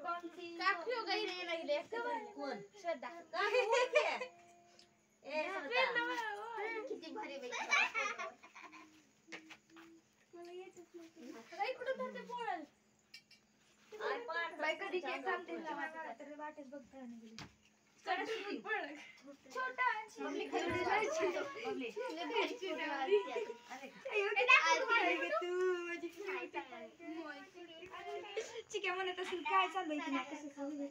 काकी हो गई रे लागले कोण श्रद्धा ए किती भारी बाई मला येतच नाही काय कुठं धरते पोळल आय पाठ बाई कधी केक कापते मला तर वाटच बघता नाही गेली कडक पळ छोटा आपली खरडी राहायची आपली ले भारी वाली अरे तू माझी चिक्या म्हणत असेल काय चाललंय की नाही कसं चाललंय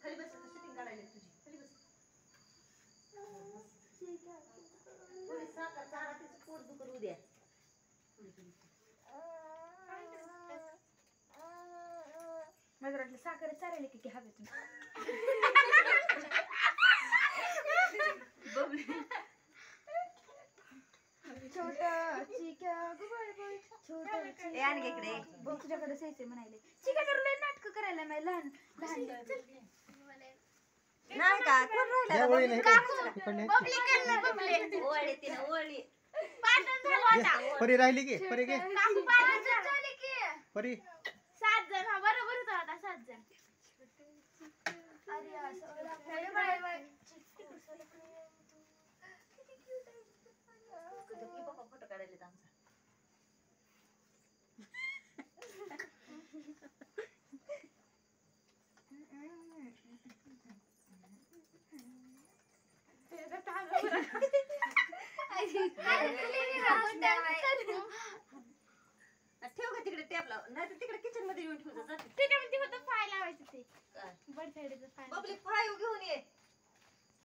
खाली बस शूटिंग काढायला तुझी खाली बस थोडी साखर चारा तिचं पोट दुखत उद्या माझं वाटलं साखर चारायला की हवेतून छोटा चिक्या गुबाय बाय छोटा ए आणगे इकडे बघ तुझ्याकडे सैसे म्हणाले चिक्या तर लय नाटक करायला नाही लहान नाही का कोण राहिला बबली करणार बबली ओळी तिने ओळी पाटण झालं आता परी राहिली की परी के काकू पाटण झाली की परी 7 जण हा बरोबर होता आता 7 जण अरे असं बाय बाय किती बाबा फोटो काढले आमचा ठेव का तिकडे टॅप लाव नाही तर तिकडे किचन मध्ये येऊन ठेवू त्याच्यामध्ये होतं फाय लावायचं ते बड साईडचं फाय बबली फाय घेऊन ये